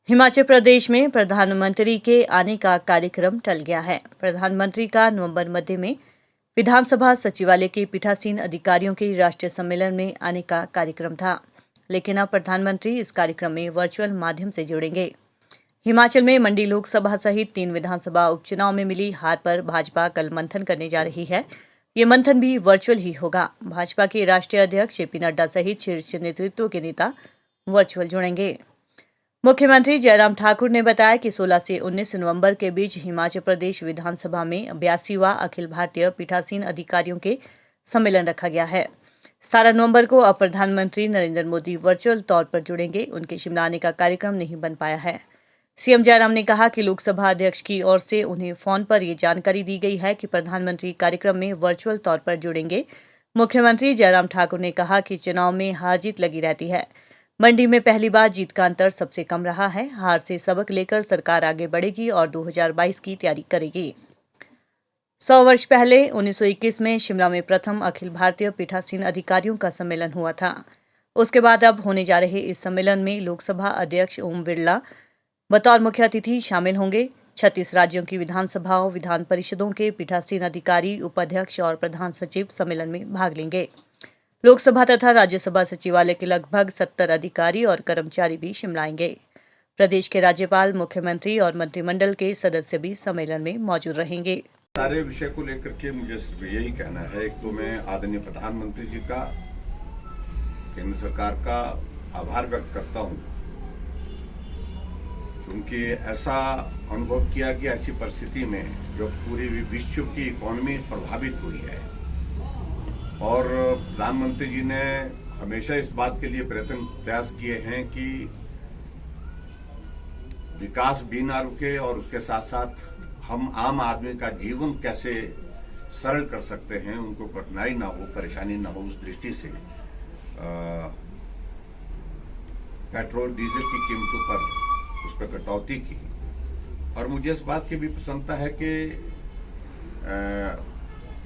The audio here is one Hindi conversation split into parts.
हिमाचल प्रदेश में प्रधानमंत्री के आने का कार्यक्रम टल गया है। प्रधानमंत्री का नवंबर मध्य में विधानसभा सचिवालय के पीठासीन अधिकारियों के राष्ट्रीय सम्मेलन में आने का कार्यक्रम था, लेकिन अब प्रधानमंत्री इस कार्यक्रम में वर्चुअल माध्यम से जुड़ेंगे। हिमाचल में मंडी लोकसभा सहित 3 विधानसभा उपचुनाव में मिली हार पर भाजपा कल मंथन करने जा रही है। ये मंथन भी वर्चुअल ही होगा। भाजपा के राष्ट्रीय अध्यक्ष जेपी नड्डा सहित शीर्ष नेतृत्व के नेता वर्चुअल जुड़ेंगे। मुख्यमंत्री जयराम ठाकुर ने बताया कि 16 से 19 नवंबर के बीच हिमाचल प्रदेश विधानसभा में 82वां अखिल भारतीय पीठासीन अधिकारियों के सम्मेलन रखा गया है। 17 नवंबर को अब प्रधानमंत्री नरेंद्र मोदी वर्चुअल तौर पर जुड़ेंगे। उनके शिमला आने का कार्यक्रम नहीं बन पाया है। सीएम जयराम ने कहा कि लोकसभा अध्यक्ष की ओर से उन्हें फोन पर ये जानकारी दी गई है कि प्रधानमंत्री कार्यक्रम में वर्चुअल तौर पर जुड़ेंगे। मुख्यमंत्री जयराम ठाकुर ने कहा कि चुनाव में हार जीत लगी रहती है। मंडी में पहली बार जीत का अंतर सबसे कम रहा है। हार से सबक लेकर सरकार आगे बढ़ेगी और 2022 की तैयारी करेगी। 100 वर्ष पहले 1921 में शिमला में प्रथम अखिल भारतीय पीठासीन अधिकारियों का सम्मेलन हुआ था। उसके बाद अब होने जा रहे इस सम्मेलन में लोकसभा अध्यक्ष ओम बिरला बतौर मुख्य अतिथि शामिल होंगे। 36 राज्यों की विधानसभाओं, विधान परिषदों के पीठासीन अधिकारी, उपाध्यक्ष और प्रधान सचिव सम्मेलन में भाग लेंगे। लोकसभा तथा राज्यसभा सचिवालय के लगभग 70 अधिकारी और कर्मचारी भी शिमला आएंगे। प्रदेश के राज्यपाल, मुख्यमंत्री और मंत्रिमंडल के सदस्य भी सम्मेलन में मौजूद रहेंगे। सारे विषय को लेकर के मुझे सिर्फ यही कहना है, एक तो मैं आदरणीय प्रधानमंत्री जी का, केंद्र सरकार का आभार व्यक्त करता हूं, क्योंकि ऐसा अनुभव किया कि ऐसी परिस्थिति में जो पूरी विश्व की इकोनॉमी प्रभावित हुई है और प्रधानमंत्री जी ने हमेशा इस बात के लिए प्रयास किए हैं कि विकास भी ना रुके और उसके साथ साथ हम आम आदमी का जीवन कैसे सरल कर सकते हैं, उनको कठिनाई ना हो, परेशानी ना हो, उस दृष्टि से पेट्रोल डीजल की कीमतों पर उस पर कटौती की। और मुझे इस बात की भी प्रसन्नता है कि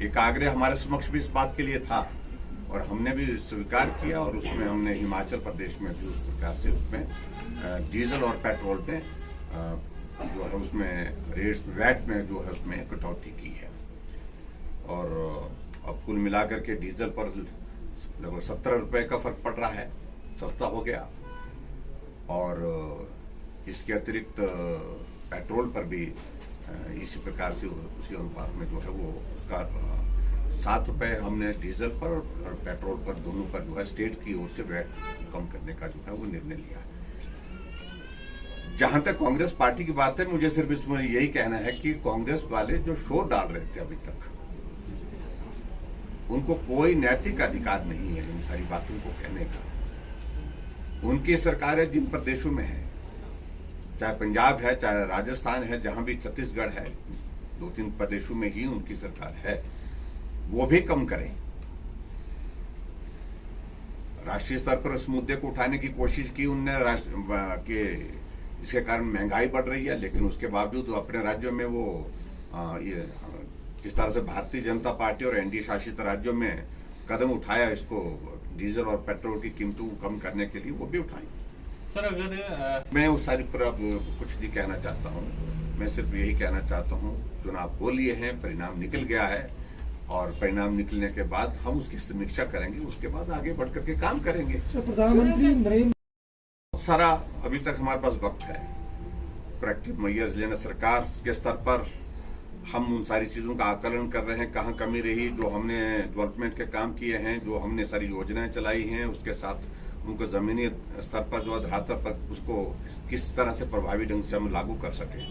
एक आग्रह हमारे समक्ष भी इस बात के लिए था और हमने भी स्वीकार किया और उसमें हमने हिमाचल प्रदेश में भी उस प्रकार से उसमें डीजल और पेट्रोल में जो है उसमें रेट्स वैट में जो है उसमें कटौती की है। और अब कुल मिलाकर के डीजल पर लगभग 17 रुपए का फर्क पड़ रहा है, सस्ता हो गया। और इसके अतिरिक्त पेट्रोल पर भी इसी प्रकार से उसी अनुपात में जो है वो उसका 7 रुपए हमने डीजल पर और पेट्रोल पर दोनों पर जो है स्टेट की ओर से वैट कम करने का जो है वो निर्णय लिया है। जहां तक कांग्रेस पार्टी की बात है, मुझे सिर्फ इसमें यही कहना है कि कांग्रेस वाले जो शोर डाल रहे थे अभी तक, उनको कोई नैतिक अधिकार नहीं है इन सारी बातों को कहने का। उनकी सरकार है जिन प्रदेशों में है, चाहे पंजाब है, चाहे राजस्थान है, जहां भी छत्तीसगढ़ है, 2-3 प्रदेशों में ही उनकी सरकार है, वो भी कम करें। राष्ट्रीय स्तर पर इस मुद्दे को उठाने की कोशिश की उनने कि इसके कारण महंगाई बढ़ रही है, लेकिन उसके बावजूद अपने राज्यों में वो ये जिस तरह से भारतीय जनता पार्टी और एनडीए शासित राज्यों में कदम उठाया इसको डीजल और पेट्रोल की कीमतों को कम करने के लिए, वो भी उठाई। सर अगर मैं उस सारी पर अब कुछ नहीं कहना चाहता हूँ। मैं सिर्फ यही कहना चाहता हूँ, चुनाव हो लिए हैं, परिणाम निकल गया है और परिणाम निकलने के बाद हम उसकी समीक्षा करेंगे, उसके बाद आगे बढ़ करके काम करेंगे। प्रधानमंत्री नरेंद्र बहुत सारा अभी तक हमारे पास वक्त है करेक्टिव मेजर्स लेना। सरकार के स्तर पर हम उन सारी चीजों का आकलन कर रहे हैं, कहाँ कमी रही, जो हमने डेवलपमेंट के काम किए हैं, जो हमने सारी योजनाएं चलाई हैं, उसके साथ उनको जमीनी स्तर पर जो धरातल पर उसको किस तरह से प्रभावी ढंग से हम लागू कर सके,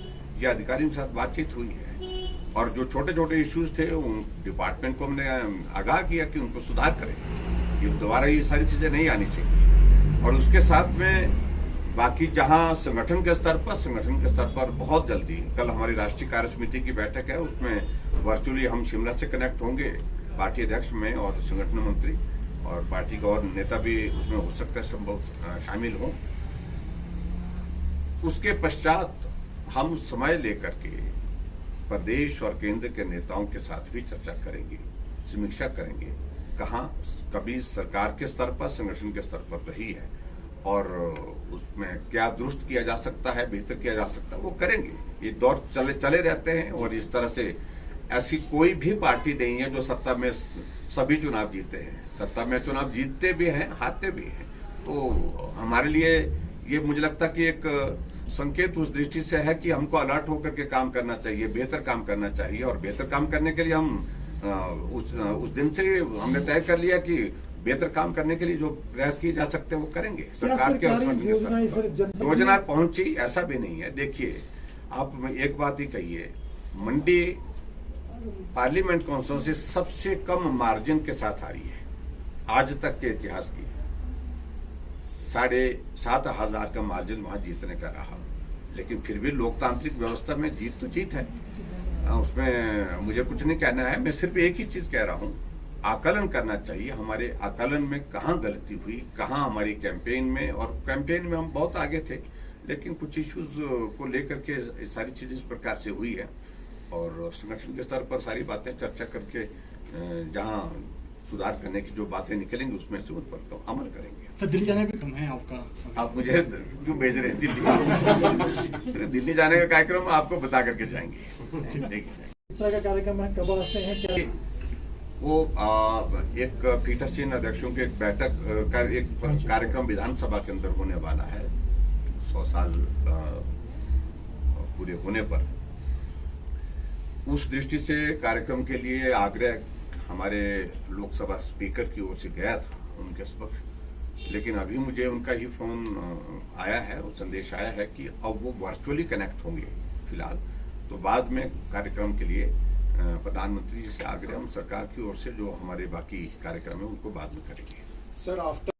ये अधिकारियों के साथ बातचीत हुई है। और जो छोटे छोटे इश्यूज थे उन डिपार्टमेंट को हमने आगाह किया कि उनको सुधार करें, ये दोबारा ये सारी चीजें नहीं आनी चाहिए। और उसके साथ में बाकी जहां संगठन के स्तर पर बहुत जल्दी, कल हमारी राष्ट्रीय कार्य समिति की बैठक है, उसमें वर्चुअली हम शिमला से कनेक्ट होंगे, पार्टी अध्यक्ष में और संगठन मंत्री और पार्टी का और नेता भी उसमें हो सकता है संभव शामिल हों। उसके पश्चात हम समय लेकर के प्रदेश और केंद्र के नेताओं के साथ भी चर्चा करेंगे, समीक्षा करेंगे, कहाँ कभी सरकार के स्तर पर, संगठन के स्तर पर रही है और उसमें क्या दुरुस्त किया जा सकता है, बेहतर किया जा सकता है, वो करेंगे। ये दौर चले रहते हैं और इस तरह से ऐसी कोई भी पार्टी नहीं है जो सत्ता में सभी चुनाव जीते हैं। सत्ता में चुनाव जीतते भी हैं, हारते भी हैं। तो हमारे लिए ये मुझे लगता है कि एक संकेत उस दृष्टि से है कि हमको अलर्ट होकर के काम करना चाहिए, बेहतर काम करना चाहिए। और बेहतर काम करने के लिए हम उस दिन से हमने तय कर लिया कि बेहतर काम करने के लिए जो प्रयास किए जा सकते हैं वो करेंगे। सरकार के योजना पहुंची ऐसा भी नहीं है। देखिए, आप एक बात ही कहिए, मंडी पार्लियामेंट कॉन्स्टिट्यूंसी सबसे कम मार्जिन के साथ आ रही है आज तक के इतिहास की। 7,500 का मार्जिन वहां जीतने का रहा, लेकिन फिर भी लोकतांत्रिक व्यवस्था में जीत तो जीत है, उसमें मुझे कुछ नहीं कहना है। मैं सिर्फ एक ही चीज कह रहा हूं, आकलन करना चाहिए। हमारे आकलन में कहां गलती हुई, कहां हमारी कैंपेन में, और कैंपेन में हम बहुत आगे थे, लेकिन कुछ इश्यूज को लेकर के सारी चीजें इस प्रकार से हुई है। और संगठन के स्तर पर सारी बातें चर्चा करके जहां सुधार करने की जो बातें निकलेंगी उसमें से उस पर तो अमल करेंगे। सर, दिल्ली जाने का कम है आपका? आप मुझे क्यों भेज रहे हैं दिल्ली? दिल्ली जाने का कार्यक्रम आपको बता करके जाएंगे। इस तरह का कार्यक्रम है, कब आते हैं क्या? वो एक पीठासीन अध्यक्षों की एक बैठक का एक कार्यक्रम विधानसभा के अंदर होने वाला है 100 साल पूरे होने पर। उस दृष्टि से कार्यक्रम के लिए आग्रह हमारे लोकसभा स्पीकर की ओर से गया था उनके समक्ष, लेकिन अभी मुझे उनका ही फोन आया है, वो संदेश आया है कि अब वो वर्चुअली कनेक्ट होंगे फिलहाल। तो बाद में कार्यक्रम के लिए प्रधानमंत्री जी से आग्रह हम सरकार की ओर से जो हमारे बाकी कार्यक्रम है उनको बाद में करेंगे। Sir, after